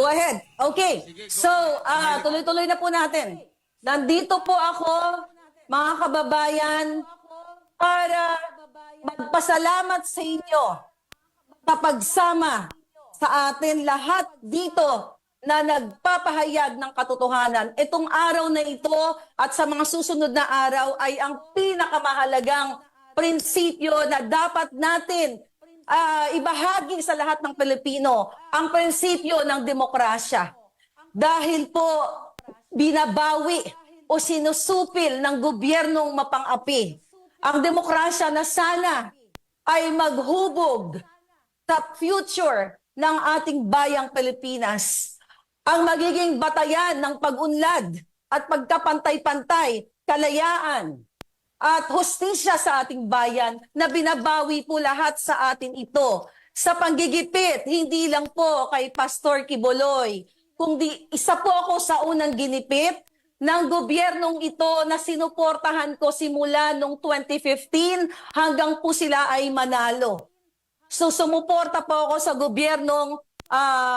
Go ahead. Okay. So, tuloy-tuloy na po natin. Nandito po ako, mga kababayan, para magpasalamat sa inyo sa pagsama sa atin lahat dito na nagpapahayag ng katotohanan. Itong araw na ito at sa mga susunod na araw ay ang pinakamahalagang prinsipyo na dapat natin ibahagi sa lahat ng Pilipino, ang prinsipyo ng demokrasya. Dahil po binabawi o sinusupil ng gobyernong mapang-api ang demokrasya na sana ay maghubog sa future ng ating bayang Pilipinas. Ang magiging batayan ng pag-unlad at pagkapantay-pantay, kalayaan, at hustisya sa ating bayan na binabawi po lahat sa atin ito. Sa panggigipit, hindi lang po kay Pastor Quiboloy, kundi isa po ako sa unang ginipit ng gobyernong ito na sinuportahan ko simula noong 2015 hanggang po sila ay manalo. So sumuporta po ako sa gobyernong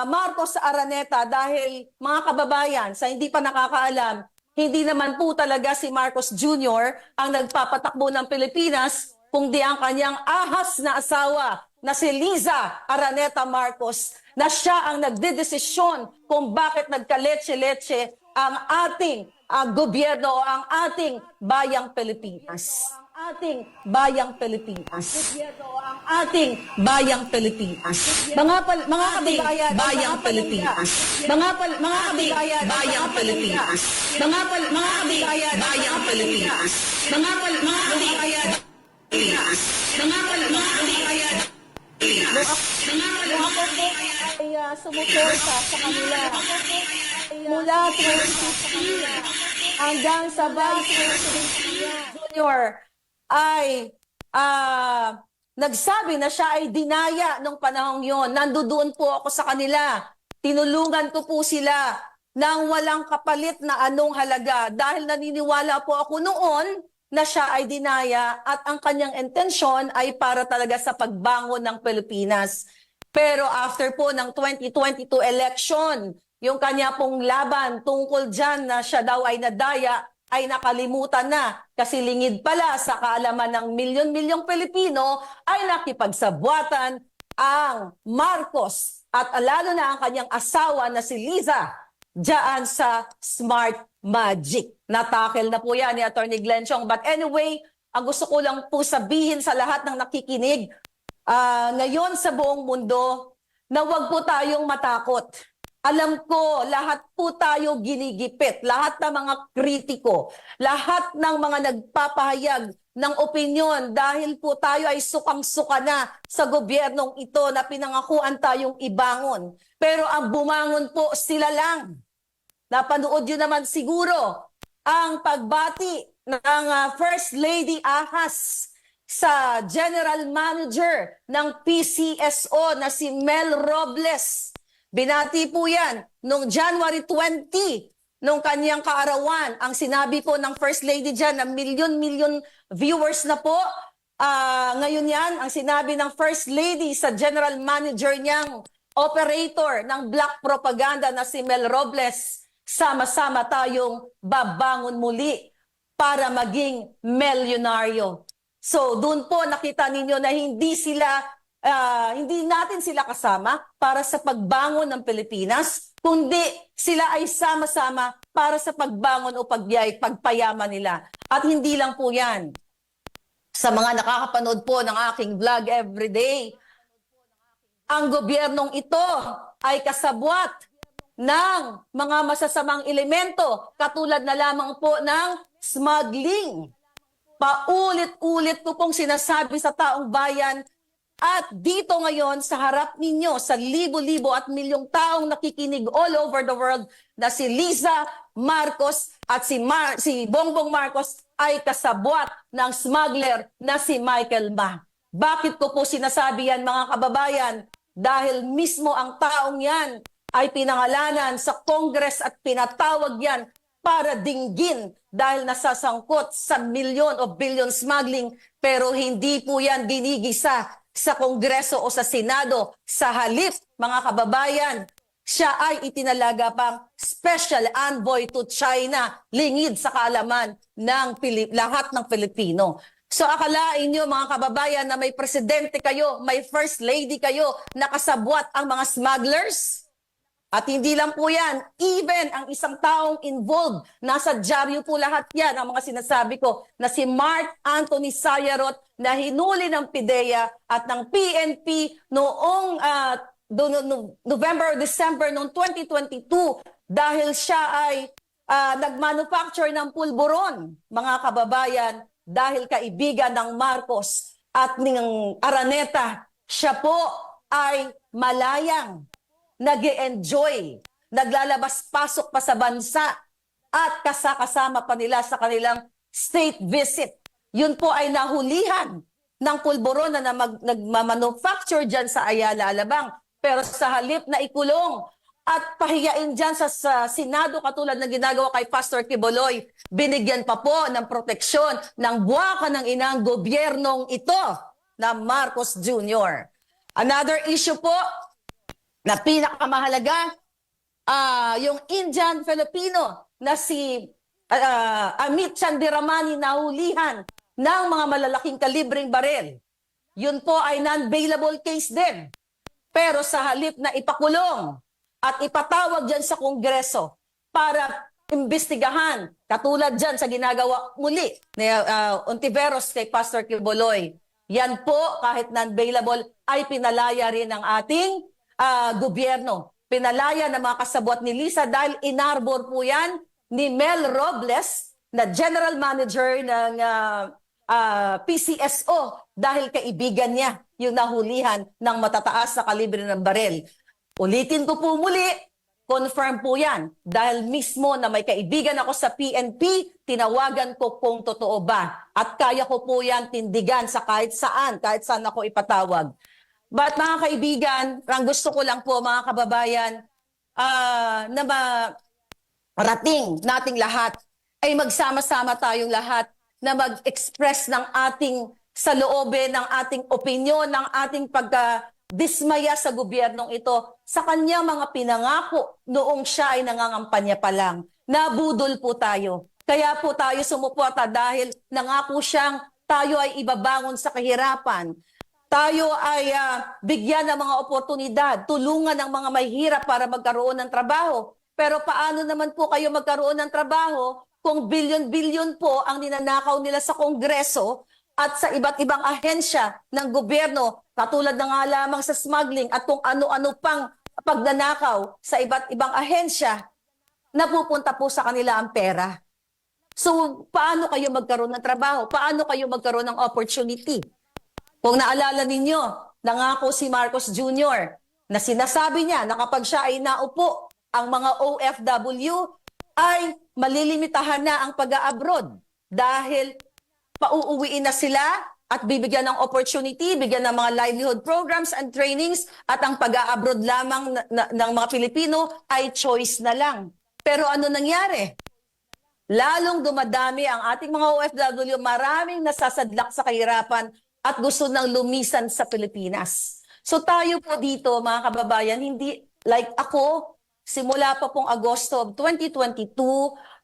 Marcos Araneta dahil mga kababayan, sa hindi pa nakakaalam, hindi naman po talaga si Marcos Jr. ang nagpapatakbo ng Pilipinas, kundi ang kanyang ahas na asawa na si Liza Araneta Marcos, na siya ang nagdedesisyon kung bakit nagkaletse-letse ang ating gobyerno o ang ating bayang Pilipinas. Ating bayang Pilipinas. Ang ating bayang Pilipinas. Mga kababayan, bayang Pilipinas. Mga kababayan, bayang Pilipinas. Mga kababayan, bayang Pilipinas. Mga kababayan, Pilipinas. Mga kababayan, Pilipinas. Ako po ay sumuporta sa kanila. Mula 20 sa kanila hanggang sa Vice President Junior ay nagsabi na siya ay dinaya nung panahong yon. Nandoon po ako sa kanila. Tinulungan ko po sila ng walang kapalit na anong halaga dahil naniniwala po ako noon na siya ay dinaya at ang kanyang intensyon ay para talaga sa pagbangon ng Pilipinas. Pero after po ng 2022 election, yung kanya pong laban tungkol dyan na siya daw ay nadaya, ay nakalimutan na kasi lingid pala sa kaalaman ng milyon-milyong Pilipino ay nakipagsabwatan ang Marcos at lalo na ang kanyang asawa na si Liza diyan sa Smart Magic. Natakel na po yan ni Atty. Glenn Chong. But anyway, ang gusto ko lang po sabihin sa lahat ng nakikinig ngayon sa buong mundo na huwag po tayong matakot. Alam ko, lahat po tayo ginigipit, lahat ng mga kritiko, lahat ng mga nagpapahayag ng opinyon dahil po tayo ay sukang-suka na sa gobyernong ito na pinangakuan tayong ibangon. Pero ang bumangon po sila lang. Napanood yun naman siguro ang pagbati ng First Lady Ahas sa General Manager ng PCSO na si Mel Robles. Binati po yan noong January 20, noong kanyang kaarawan. Ang sinabi po ng First Lady dyan na milyon-milyon viewers na po. Ngayon yan, ang sinabi ng First Lady sa General Manager niyang operator ng black propaganda na si Mel Robles, sama-sama tayong babangon muli para maging milyonaryo. So doon po nakita ninyo na hindi natin sila kasama para sa pagbangon ng Pilipinas, kundi sila ay sama-sama para sa pagbangon o pagpayaman nila. At hindi lang po yan. Sa mga nakakapanood po ng aking vlog everyday, ang gobyernong ito ay kasabwat ng mga masasamang elemento katulad na lamang po ng smuggling. Paulit-ulit ko pong sinasabi sa taong bayan. At dito ngayon sa harap ninyo, sa libo-libo at milyong taong nakikinig all over the world na si Liza Marcos at si Bongbong Marcos ay kasabwat ng smuggler na si Michael Ma. Bakit ko po sinasabi yan mga kababayan? Dahil mismo ang taong yan ay pinangalanan sa Congress at pinatawag yan para dinggin dahil nasasangkot sa milyon o billion smuggling pero hindi po yan ginigisa sa Kongreso o sa Senado. Sa halip, mga kababayan, siya ay itinalaga pang special envoy to China, lingid sa kaalaman ng lahat ng Pilipino. So akalain nyo mga kababayan na may presidente kayo, may first lady kayo, nakasabwat ang mga smugglers? At hindi lang po yan, even ang isang taong involved, nasa dyaryo po lahat yan, ang mga sinasabi ko, na si Mark Anthony Sayarot na hinuli ng PIDEA at ng PNP noong November, December noong 2022 dahil siya ay nagmanufacture ng pulburon, mga kababayan, dahil kaibigan ng Marcos at ng Araneta, siya po ay malayang nag-e-enjoy, naglalabas-pasok pa sa bansa at kasama pa nila sa kanilang state visit. Yun po ay nahulihan ng pulburon na nagmamanufacture dyan sa Ayala, Alabang. Pero sa halip na ikulong at pahiyain dyan sa Senado katulad ng ginagawa kay Pastor Quiboloy, binigyan pa po ng proteksyon ng buwaka ng inang gobyernong ito na Marcos Jr. Another issue po na pinakamahalaga, yung Indian Filipino na si Amit Chandiramani nahulihan ng mga malalaking kalibreng barel. Yun po ay non-bailable case din. Pero sa halip na ipakulong at ipatawag dyan sa Kongreso para imbestigahan, katulad dyan sa ginagawa muli ni Ontiveros kay Pastor Quiboloy, yan po kahit non-bailable ay pinalaya rin ng ating gobyerno. Pinalaya ng mga kasabwat ni Lisa dahil inarbor po yan ni Mel Robles na general manager ng PCSO dahil kaibigan niya yung nahulihan ng matataas na kalibre ng barel. Ulitin ko po muli, confirm po yan. Dahil mismo na may kaibigan ako sa PNP, tinawagan ko kung totoo ba. At kaya ko po yan tindigan sa kahit saan ako ipatawag. But mga kaibigan, ang gusto ko lang po mga kababayan, na marating nating lahat ay magsama-sama tayong lahat na mag-express ng ating saloobin, ng ating opinyon, ng ating pagka-dismaya sa gobyernong ito sa kanya mga pinangako noong siya ay nangangampanya pa lang. Nabudol po tayo. Kaya po tayo sumuporta dahil nangako siyang tayo ay ibabangon sa kahirapan. Tayo ay bigyan ng mga oportunidad, tulungan ng mga mahihirap para magkaroon ng trabaho. Pero paano naman po kayo magkaroon ng trabaho kung bilyon-bilyon po ang ninanakaw nila sa Kongreso at sa iba't ibang ahensya ng gobyerno, katulad na nga lamang sa smuggling at kung ano-ano pang pagnanakaw sa iba't ibang ahensya, napupunta po sa kanila ang pera. So, paano kayo magkaroon ng trabaho? Paano kayo magkaroon ng opportunity? Kung naalala ninyo, nangako si Marcos Jr. na sinasabi niya na kapag siya ay naupo, ang mga OFW ay malilimitahan na ang pag-a-abroad dahil pauuwiin na sila at bibigyan ng opportunity, bigyan ng mga livelihood programs and trainings at ang pag-a-abroad lamang ng mga Pilipino ay choice na lang. Pero ano nangyari? Lalong dumadami ang ating mga OFW, maraming nasasadlak sa kahirapan at gusto nang lumisan sa Pilipinas. So tayo po dito, mga kababayan, hindi like ako, simula pa pong Agosto of 2022,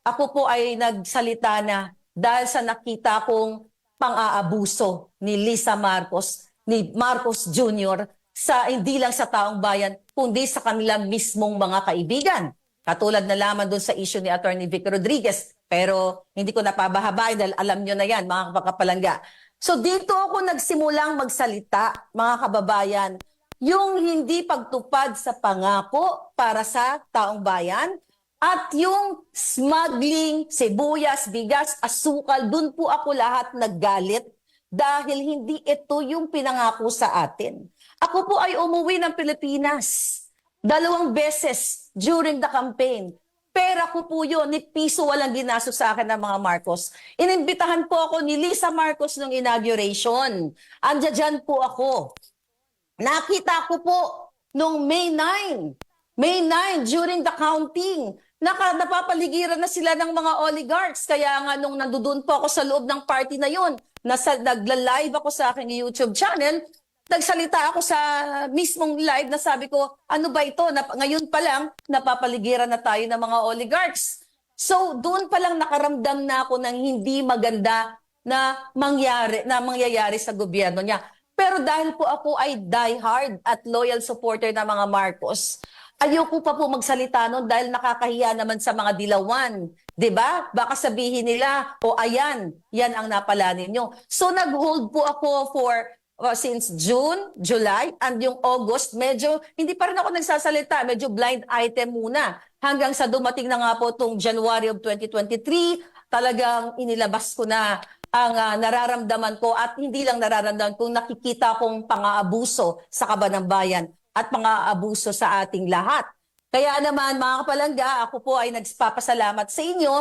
ako po ay nagsalita na dahil sa nakita kong pang-aabuso ni Lisa Marcos, ni Marcos Jr., sa hindi lang sa taong bayan, kundi sa kanilang mismong mga kaibigan. Katulad na lamang doon sa issue ni Attorney Vic Rodriguez. Pero hindi ko napabahabain dahil alam nyo na yan, mga kapalangga. So dito ako nagsimulang magsalita, mga kababayan, yung hindi pagtupad sa pangako para sa taong bayan at yung smuggling, sibuyas, bigas, asukal, dun po ako lahat naggalit dahil hindi ito yung pinangako sa atin. Ako po ay umuwi ng Pilipinas 2 beses during the campaign. Pera ko po yun, ni piso walang ginastos sa akin ng mga Marcos. Inimbitahan po ako ni Lisa Marcos nung inauguration. Andiyan po ako. Nakita ko po nung May 9 during the counting. Napapaligiran na sila ng mga oligarchs. Kaya nga nung nandoon po ako sa loob ng party na yun, nagla-live ako sa aking YouTube channel, nagsalita ako sa mismong live na sabi ko, ano ba ito? Ngayon pa lang, napapaligiran na tayo ng mga oligarchs. So, doon pa lang nakaramdam na ako ng hindi maganda na mangyayari sa gobyerno niya. Pero dahil po ako ay diehard at loyal supporter ng mga Marcos, ayoko pa po magsalita noon dahil nakakahiya naman sa mga dilawan. 'Di ba? Baka sabihin nila, o ayan, yan ang napala ninyo. So nag-hold po ako for since June, July, and yung August, medyo hindi pa rin ako nagsasalita, medyo blind item muna. Hanggang sa dumating na nga po itong January of 2023, talagang inilabas ko na ang nararamdaman ko at hindi lang nararamdaman kung nakikita kong pang-aabuso sa kaban ng bayan at pang-aabuso sa ating lahat. Kaya naman mga kapalangga, ako po ay nagpapasalamat sa inyo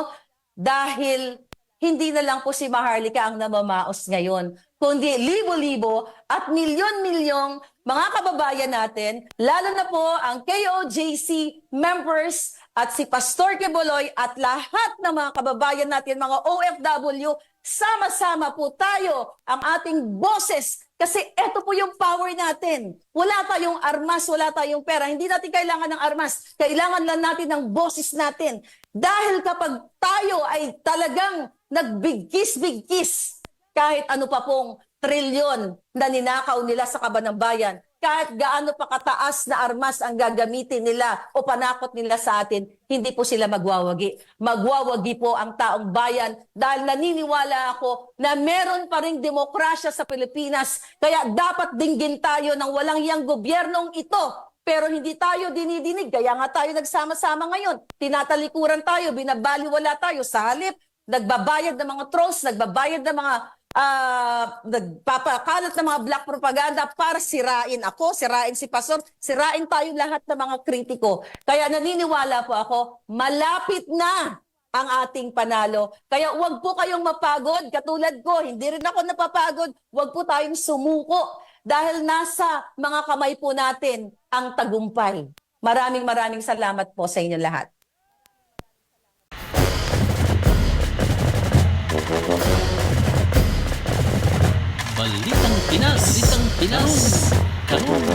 dahil hindi na lang po si Maharlika ang namamaos ngayon, kundi libo-libo at milyon-milyong mga kababayan natin, lalo na po ang KOJC members at si Pastor Quiboloy at lahat ng mga kababayan natin, mga OFW, sama-sama po tayo ang ating boses kasi eto po yung power natin. Wala tayong armas, wala tayong pera. Hindi natin kailangan ng armas. Kailangan lang natin ng boses natin. Dahil kapag tayo ay talagang nagbigkis-bigkis, kahit ano pa pong trilyon na ninakaw nila sa kaban ng bayan, kahit gaano pa kataas na armas ang gagamitin nila o panakot nila sa atin, hindi po sila magwawagi. Magwawagi po ang taong bayan dahil naniniwala ako na meron pa ring demokrasya sa Pilipinas. Kaya dapat dinggin tayo ng walang yang gobyernong ito. Pero hindi tayo dinidinig. Kaya nga tayo nagsama-sama ngayon. Tinatalikuran tayo, binabaliwala tayo. Sa halip, nagbabayad ng mga trolls, nagbabayad ng mga nagpapakalat ng mga black propaganda para sirain ako, sirain si Pastor, sirain tayong lahat ng mga kritiko. Kaya naniniwala po ako, malapit na ang ating panalo. Kaya huwag po kayong mapagod, katulad ko, hindi rin ako napapagod, huwag po tayong sumuko dahil nasa mga kamay po natin ang tagumpay. Maraming salamat po sa inyo lahat. Balitang Pinas. Balitang Pinas. Kanong